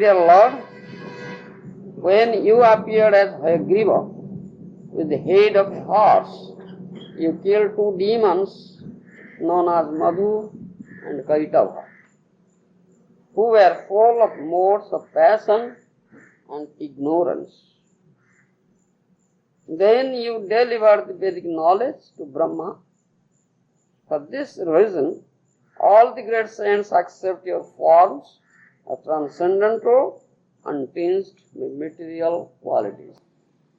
dear Lord, when you appeared as Hayagriva with the head of a horse, you killed two demons known as Madhu and Kaitava, who were full of modes of passion and ignorance. Then you delivered the Vedic knowledge to Brahma. For this reason, all the great saints accept your forms as transcendental and tinged with material qualities.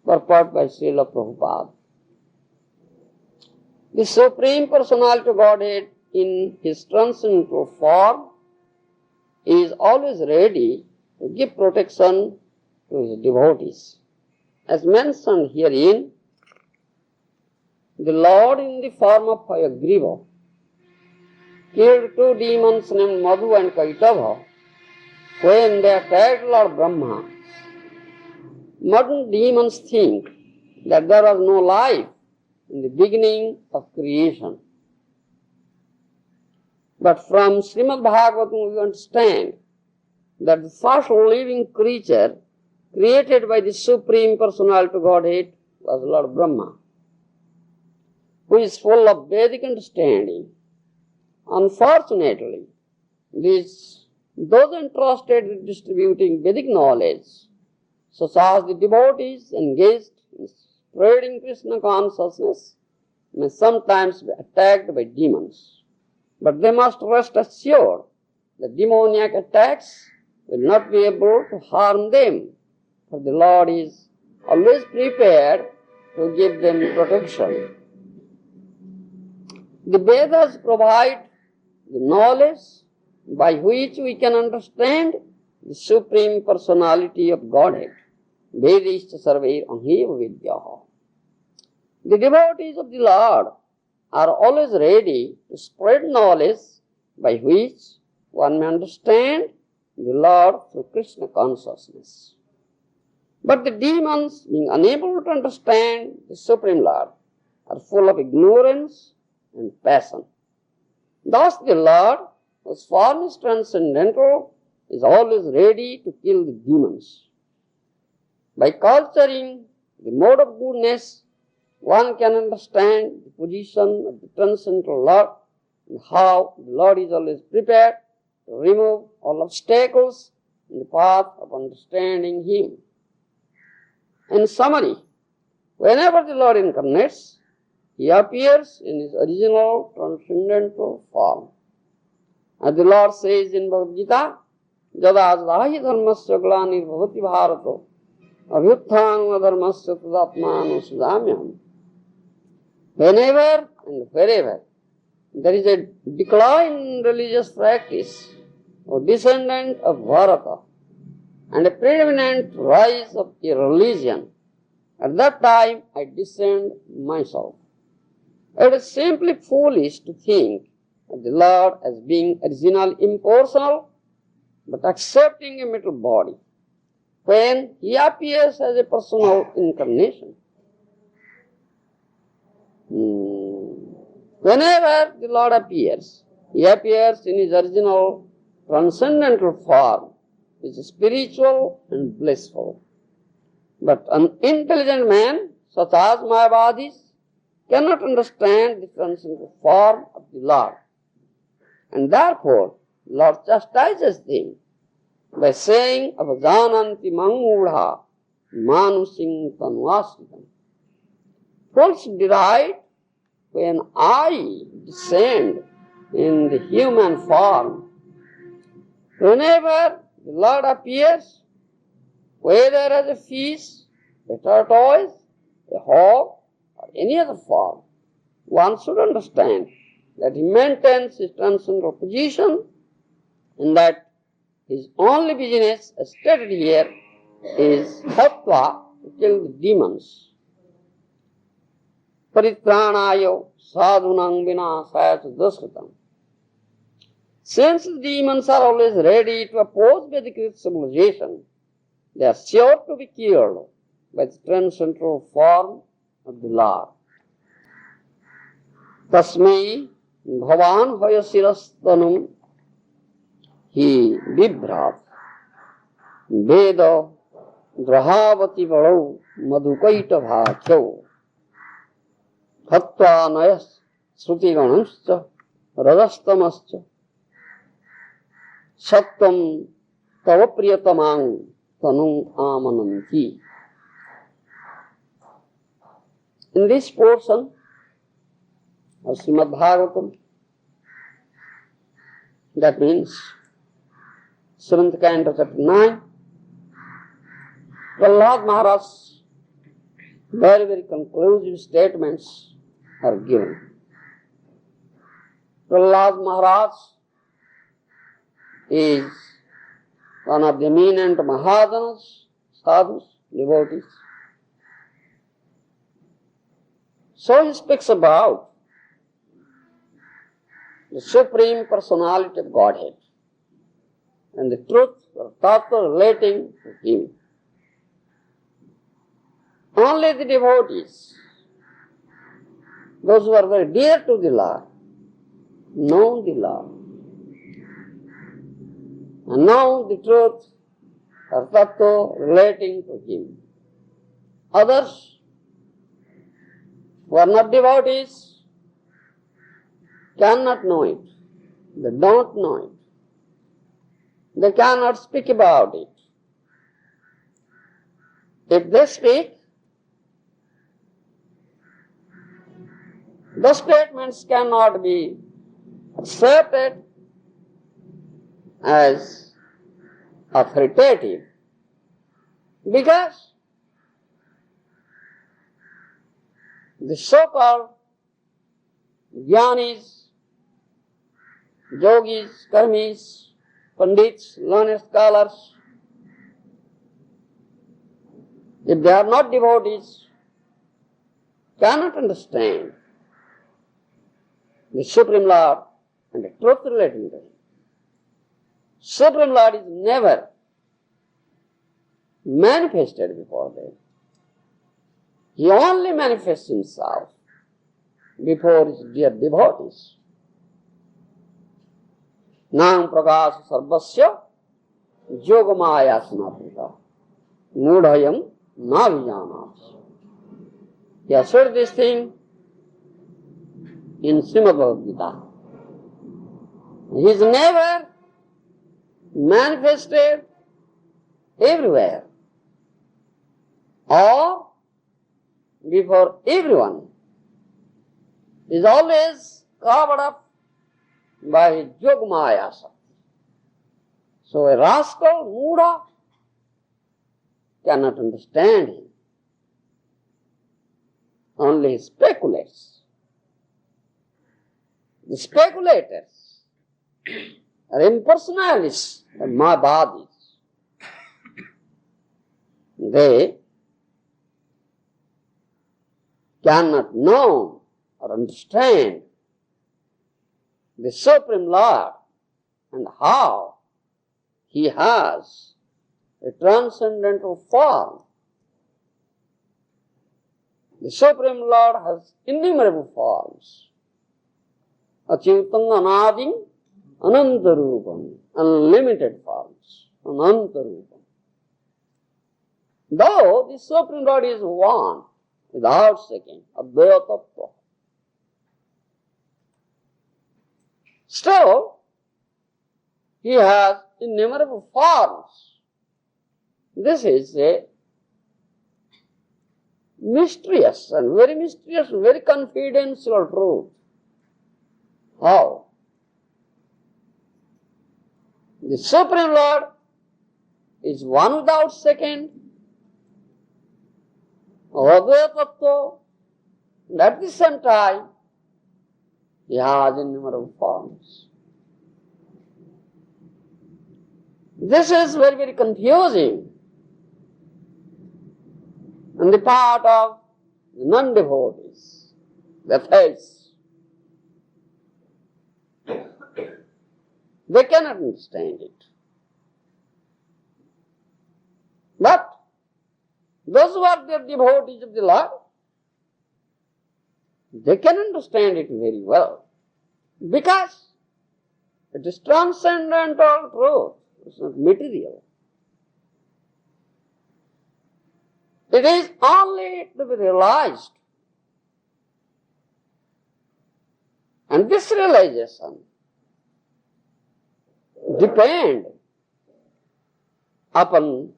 Purport by Srila Prabhupada. The Supreme Personality of Godhead in His transcendental form is always ready to give protection to His devotees. As mentioned herein, the Lord in the form of Hayagriva killed two demons named Madhu and Kaitava when they attacked Lord Brahma. Modern demons think that there was no life in the beginning of creation. But from Srimad Bhagavatam we understand that the first living creature created by the Supreme Personality of Godhead was Lord Brahma, who is full of Vedic understanding. Unfortunately, those entrusted with distributing Vedic knowledge, such as the devotees engaged in spreading Krishna consciousness, may sometimes be attacked by demons. But they must rest assured that demoniac attacks will not be able to harm them, for the Lord is always prepared to give them protection. The Vedas provide the knowledge by which we can understand the Supreme Personality of Godhead. Vedishta sarvair anhiva vidyaha. The devotees of the Lord are always ready to spread knowledge by which one may understand the Lord through Krishna consciousness. But the demons, being unable to understand the Supreme Lord, are full of ignorance and passion. Thus the Lord, whose form is transcendental, is always ready to kill the demons. By culturing the mode of goodness, one can understand the position of the transcendental Lord and how the Lord is always prepared to remove all obstacles in the path of understanding Him. In summary, whenever the Lord incarnates, He appears in His original transcendental form. As the Lord says in Bhagavad Gita, Jada jadahi dharmasya glanir bhavati bharato abhyutthanam dharmasya tadatmano sudamyam. Whenever and wherever there is a decline in religious practice or descendant of Bharata and a predominant rise of a religion, at that time I descend myself. It is simply foolish to think of the Lord as being originally impersonal, but accepting a material body, when He appears as a personal incarnation. Whenever the Lord appears, He appears in His original transcendental form, which is spiritual and blissful. But an intelligent man, such as Mayavadis, cannot understand the transcendental form of the Lord. And therefore, the Lord chastises them by saying, Avajananti mangudha manusing tanvasritam. Fools deride when I descend in the human form. Whenever the Lord appears, whether as a fish, a tortoise, a hawk, or any other form, one should understand that He maintains His transcendental position and that His only business, as stated here, is hatva, to kill the demons. Paritranayo sadhunang vinasaya daskritam. Since the demons are always ready to oppose Vedic civilization, they are sure to be killed by the transcendental form of the Lord. Tasmai bhavan hayasirastanum hi bibhrat. Veda Grahavati Varau Madhukaita Bhakyo Hatva Nayas Sruti Ganamscha Rajastamascha Sattvam Tava Priyatamang Tanum Amananti. In this portion of Srimad Bhagavatam, that means 7th canto, chapter 9, Prahlad Maharaj's very conclusive statements are given. Prahlad Maharaj is one of the eminent Mahajanas, sadhus, devotees. So he speaks about the Supreme Personality of Godhead and the truth or tattva relating to Him. Only the devotees, those who are very dear to the Lord, know the Lord and know the truth or tattva relating to Him. Others who are not devotees cannot know it. They don't know it. They cannot speak about it. If they speak, the statements cannot be accepted as authoritative because the so-called jnanis, yogis, karmis, pandits, learned scholars, if they are not devotees, cannot understand the Supreme Lord and the truth relating to Him. Supreme Lord is never manifested before them. He only manifests Himself before His dear devotees. Nam prakasa sarvasya yogamaya snapita mudhayam na vijanati. He has said this thing in Srimad Bhagavad Gita. He is never manifested everywhere or before everyone. He is always covered up by his Yogamaya. So a rascal, Mudha, cannot understand him. Only he speculates. The speculators are impersonalists and Mayavadis. They cannot know or understand the Supreme Lord and how He has a transcendental form. The Supreme Lord has innumerable forms. Achyutam anadim anantarupam, unlimited forms, anantarupam. Though the Supreme Lord is one, without second, advaya tattva, still He has innumerable forms. This is a mysterious and very confidential truth. How? The Supreme Lord is one without second, advaya tattva, and at the same time He has innumerable forms. This is very confusing on the part of the non-devotees, the atheists. They cannot understand it. But those who are the devotees of the Lord, they can understand it very well. Because it is transcendental truth. It's not material. It is only to be realized. And this realization depends upon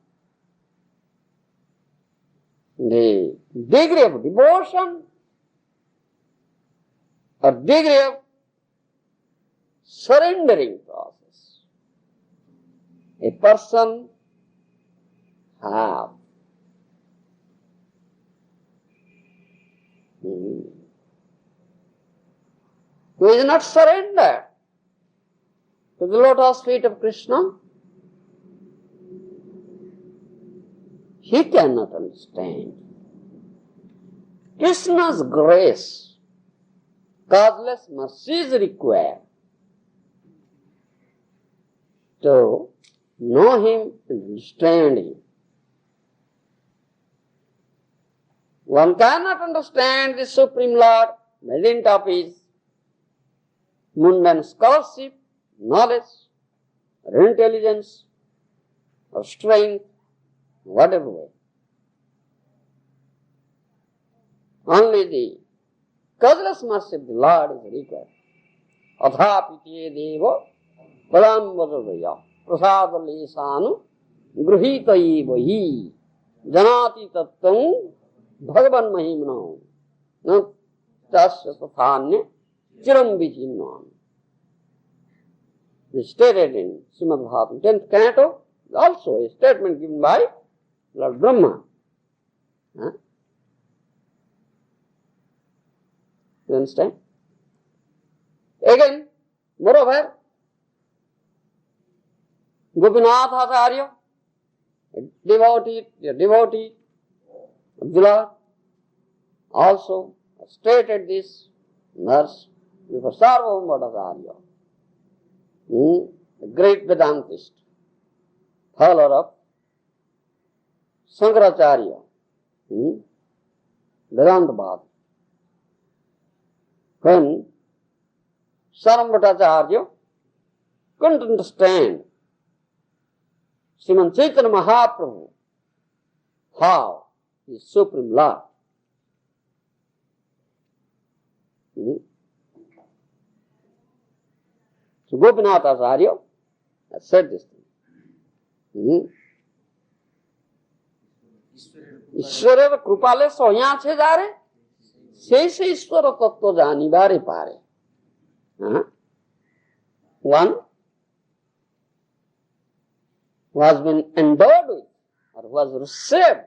the degree of devotion or degree of surrendering process a person have. Who is not surrendered to the lotus feet of Krishna, he cannot understand Krishna's grace, causeless mercy is required to know him and understand him. One cannot understand the Supreme Lord by dint of his mundane scholarship, knowledge, or intelligence, or strength, whatever way. Only the causeless mercy of the Lord is required. Athapitye deva padambadadaya prasadalesanu gruhitaivahi janati tattvam bhagavan mahimna na tasya tathanya chiram vijinvam. It is stated in Srimad Bhagavatam, 10th canto, also a statement given by Lord Brahma. You understand? Again, moreover, Gopinathacharya, a devotee of the Lord, also stated this verse before Sarvabhauma Bhattacharya, a great Vedantist, follower of Shankaracharya, Vedanta Bhad. When Sarvabhauma Bhattacharya couldn't understand Srimad Chaitanya Mahaprabhu, how he is Supreme Lord. So Gopinathacharya has said this thing. ईश्वर कृपाले सोया छे जारे से ईश्वर तत्व जानी बारे पारे. One who has been endowed with or who has received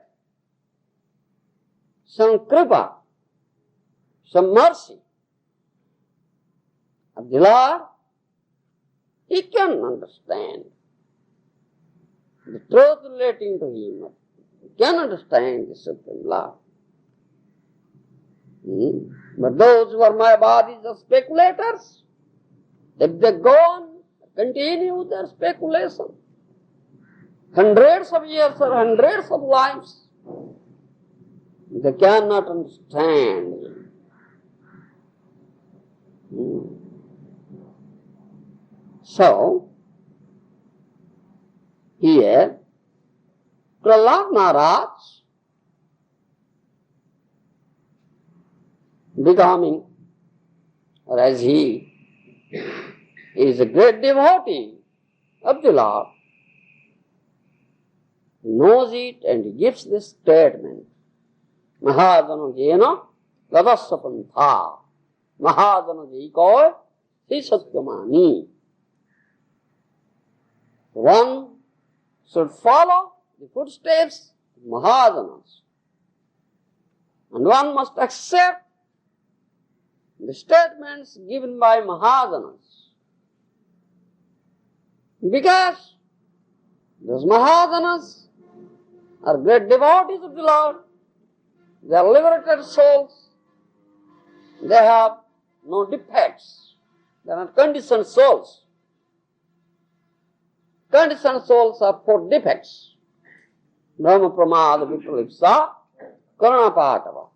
some kripa, some mercy of the Lord, he can understand the truth relating to him. He can understand the Supreme Lord. But those who are Mayavadis or speculators, if they go on, continue their speculation, hundreds of years or hundreds of lives, they cannot understand him. So, here, Prahlad Maharaj, becoming, or as he is a great devotee of the Lord, he knows it and he gives this statement. Mahajana jena gadasya pantha Mahajana jikoy hi satyamani. One should follow the footsteps of Mahajanas, and one must accept the statements given by Mahajanas, because those Mahajanas are great devotees of the Lord. They are liberated souls. They have no defects. They are not conditioned souls. Conditioned souls are 4 defects. Brahma pramada vipralipsa karuna patava.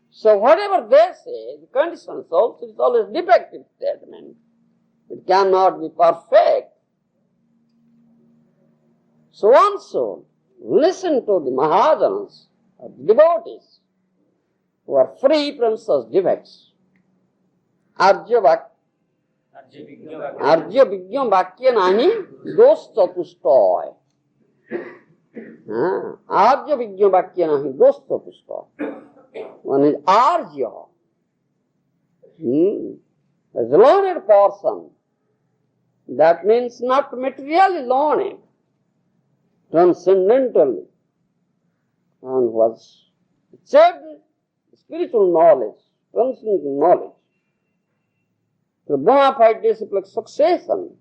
So whatever they say, the conditioned souls, it is always defective statement. It cannot be perfect. So one soul Listen to the Mahajanas, the devotees, who are free from such defects. Arjya Vigyam Vakya Nahi Dos Chatustoy. Arjya Vigyam Vakya Nahi Dos Chatustoy. One is Arjya. As a learned person, that means not materially learned, transcendentally, and was achieved spiritual knowledge, transcendental knowledge. The bona fide disciplic succession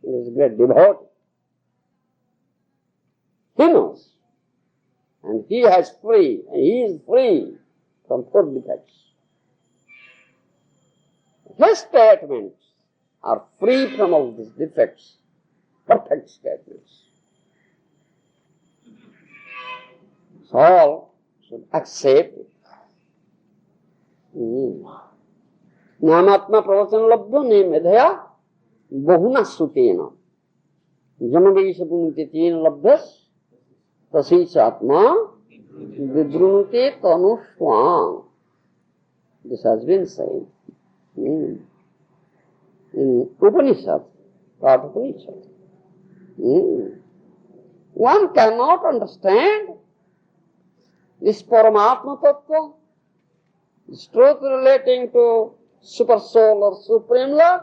is a great devotee. He knows, and he is free from four defects. His statements are free from all these defects, perfect statements. So all should accept it. नामात्मा प्रवचन लब्धो निमेधया बहुना सुतेन जन्मवेश पुण्यते तेन लब्धस तस्यैष आत्मा विद्रुनुते तनुष्वां. This has been said in Upanishad, part of Upanishad. One cannot understand this Paramatma Tattva, this truth relating to Super Soul or Supreme Lord,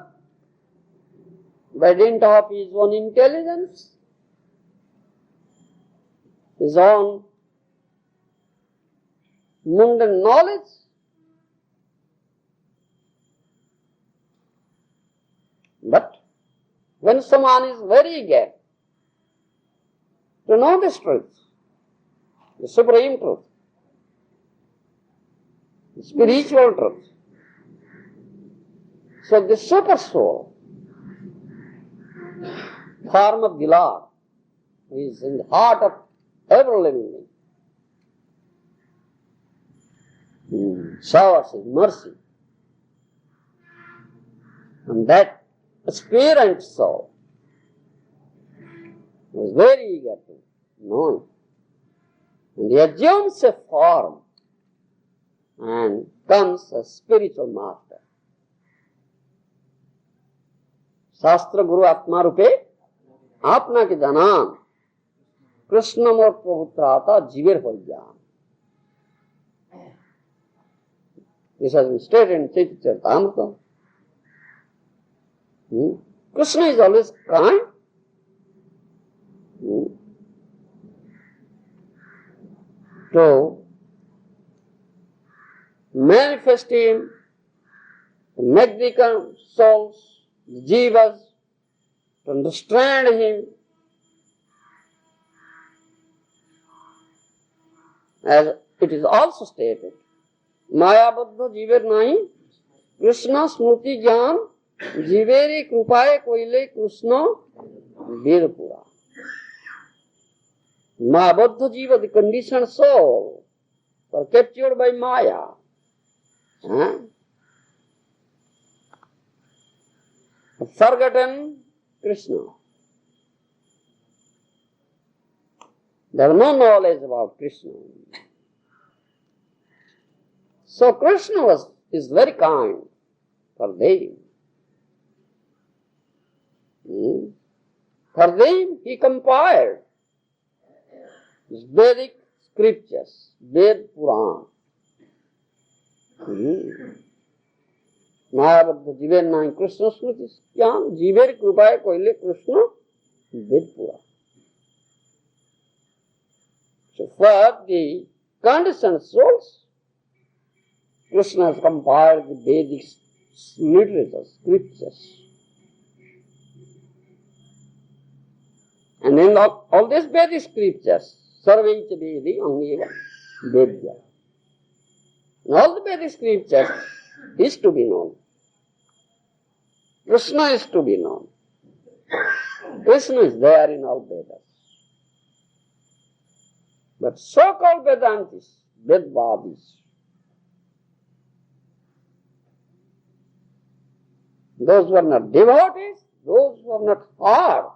by dint of his own intelligence, his own mundane knowledge. But when someone is very eager to know this truth, the supreme truth, the spiritual truth, so the super soul, form of the Lord, is in the heart of every living being, showers his mercy. And that aspirant soul is very eager to know it. And he assumes a form and comes a spiritual master. शास्त्र गुरु आत्मा रूपे आपना के जनान कृष्ण मोर प्रभुत्राता जीवेर हो ज्ञान. This has been stated in Chaitanya Charitamrita. Krishna is always kind. To manifest him, to make the souls, the jivas, to understand him, as it is also stated, Maya Baddha Jiver Nahi, Krishna Smruti Jnana, Jiveri Krupaye Koile Krishna Virpura. Maya Baddha Jiva, the conditioned soul, are captured by Maya. Forgotten Krishna. There is no knowledge about Krishna. So Krishna is very kind for them. For them he compiled his Vedic scriptures, Ved Puran. Maharaja Jiver Nahi Krishna Smriti Jnana Jiver Krupaye Koile Krishna Ved Puran. So for the conditioned souls, Krishna has compiled the Vedic literature, scriptures. And in all these Vedic scriptures, Sarvaicha Vedi Angeva Vedya. And all the Vedic scriptures is to be known. Krishna is to be known. Krishna is there in all Vedas. But so-called Vedantis, Vedvadis, those who are not devotees, those who have not heard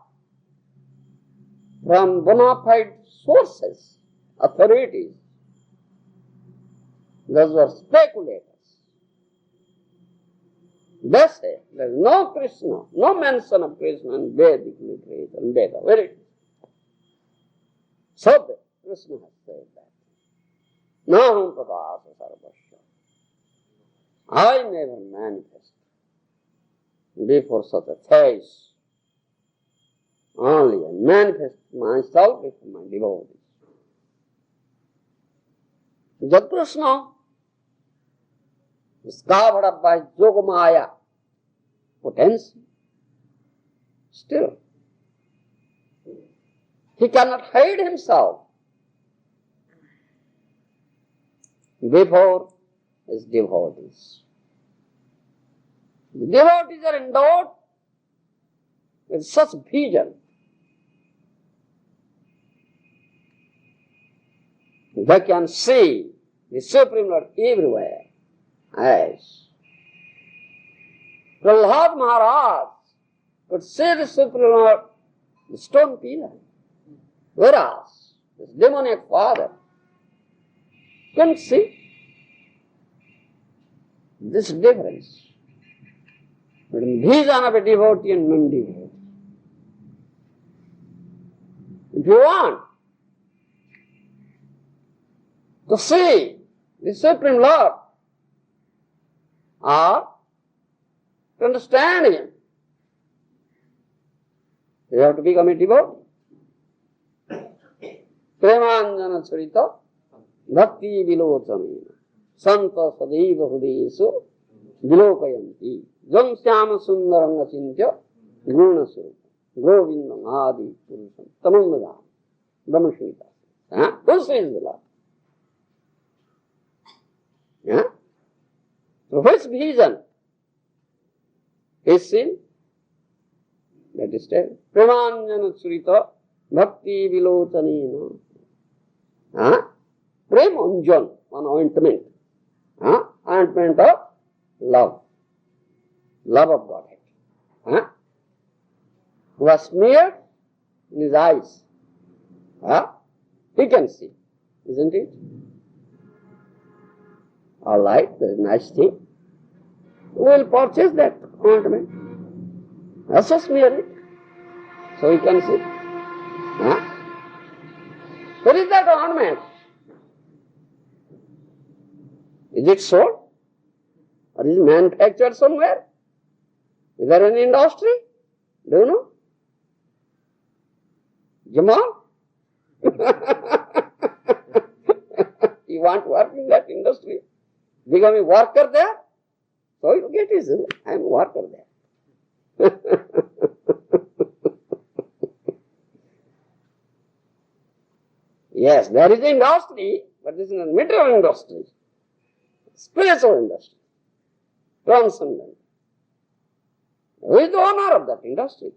from bona fide sources, authorities. Those were speculators. They say there is no Krishna, no mention of Krishna in Vedic literature, in Veda. Where it is? So Krishna has said that. Naham pradasa sarvasya. I never manifest before such a face. Only I manifest myself before my devotees. Jat Krishna is covered up by Yogamaya potency. Still, he cannot hide himself before his devotees. The devotees are endowed with such vision. They can see the Supreme Lord everywhere. Yes. Prahlad Maharaj could see the Supreme Lord, the stone pillar. Whereas his demoniac father couldn't see. This difference between vision of a devotee and non-devotee. If you want to see the Supreme Lord or to understand Him, you have to become a devotee. Premanjana charita bhakti vilochanena santa sadeva hudesu vilokayanti jam syama sundaranga chintya guna surupa Govinda adi purusam tamamada brahmashita. Who says the Lord? So which vision is seen? That is said, Premanjana Surita Bhakti Vilochanena. Premanjan, one ointment. Ointment of love. Love of Godhead. Was smeared in his eyes. He can see, isn't it? All right, very nice thing. We will purchase that ointment. Also smear it, so he can see. Where is that ornament? Is it sold? Or is it manufactured somewhere? Is there an industry? Do you know? Jamal? You want to work in that industry? Become a worker there? So you get his, I am a worker there. Yes, there is industry, but this is not material industry. Spiritual industry. Transcendent. Who is the owner of that industry?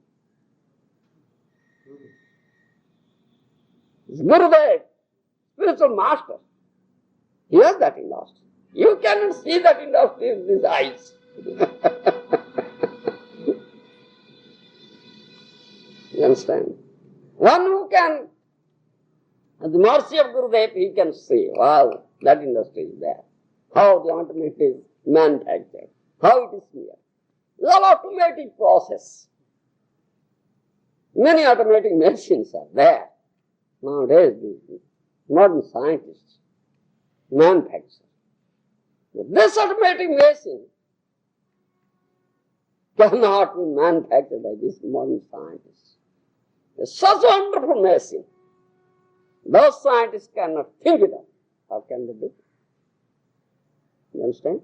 It's Gurudev, spiritual master. He has that industry. You cannot see that industry with these eyes. You understand? One who can, at the mercy of Gurudev, he can see, wow, that industry is there. How the ointment is manufactured, how it is made. It's all automatic process. Many automatic machines are there. Nowadays, the modern scientists manufacture. But this automatic machine cannot be manufactured by these modern scientists. It's such a wonderful machine. Those scientists cannot think it up. How can they do it? You understand?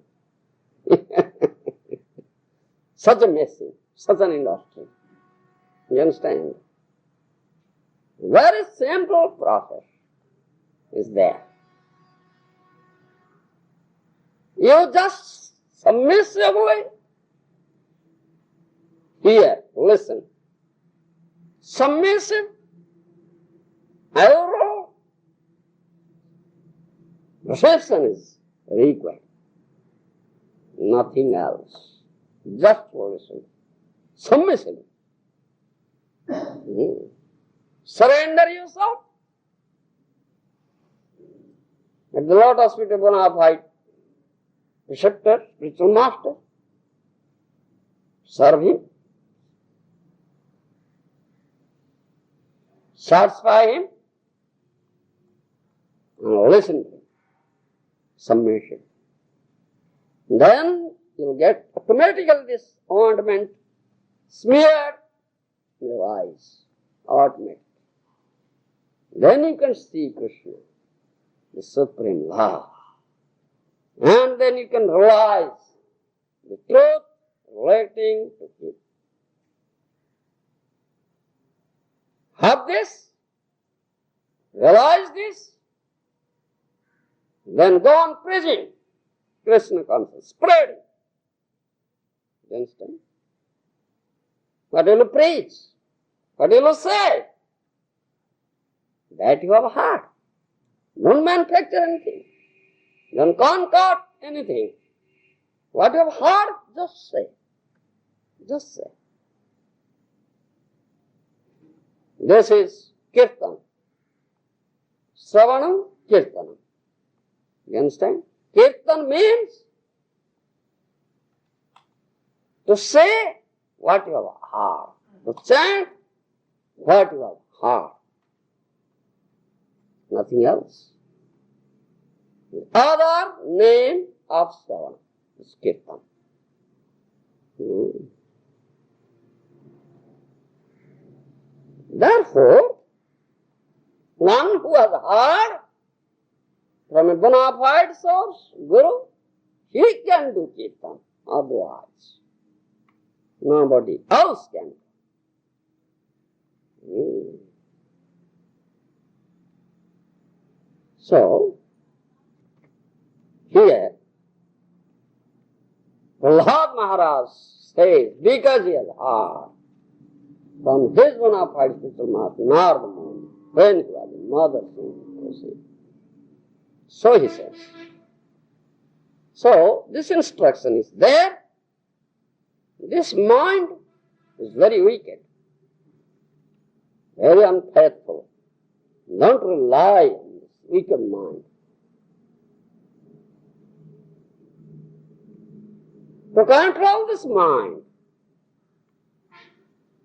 Such a machine, such an industry. You understand? Very simple process is there. You just submissively hear, listen. Submissive, overall reception is required. Nothing else. Just for listen. Submissive. Surrender yourself at the lotus feet of bona fide preceptor, spiritual master. Serve him. Satisfy him. And listen to him. Submission. Then you'll get automatically this ointment smeared in your eyes. Automatically. Then you can see Krishna, the supreme love. And then you can realize the truth relating to him. Have this, realize this, then go on preaching Krishna consciousness, spreading. You understand? What will you preach? What will you say? That you have heard. Don't manufacture anything. Don't concoct anything. What you have heard, just say. Just say. This is Kirtan. Sravanam, Kirtanam. You understand? Kirtan means to say what you have heard. To chant what you have heard. Nothing else. The other name of Sravana is Kirtan. Therefore, one who has heard from a bona fide source, Guru, he can do Kirtan. Otherwise, nobody else can. So, here, Prahlad Maharaj says, because he has heard from his bona fide spiritual master, Narada Muni, when he was in mother's womb, so he says. So, this instruction is there. This mind is very wicked, very unfaithful. Don't rely on this wicked mind. To control this mind,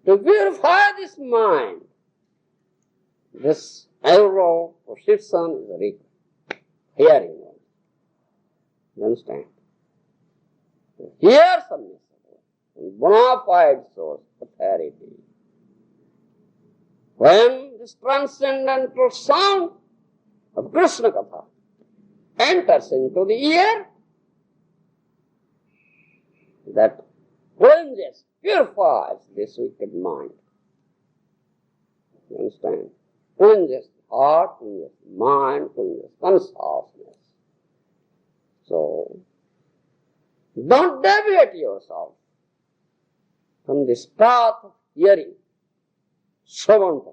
to purify this mind, this arrow perception is required. Hearing one. You understand? To hear some bona fide source authority. When this transcendental sound of Krishna Katha enters into the ear, that cleanses, purifies this wicked mind. You understand? Cleanses the heart, cleanses the mind, cleanses consciousness. So, don't deviate yourself from this path of hearing, Sravana.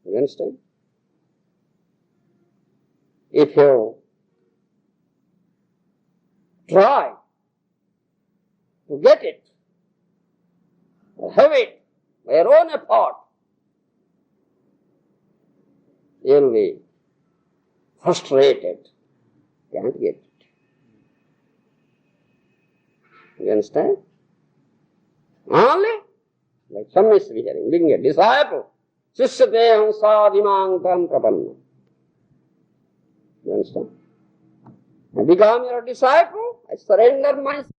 You understand? If you try to get it, have it by your own effort, you will be frustrated. Can't get it. You understand? Only like Swami is hearing, being a disciple, Sishyate Hansadimang Tam Prapanna. You understand? I become your disciple, I surrender myself.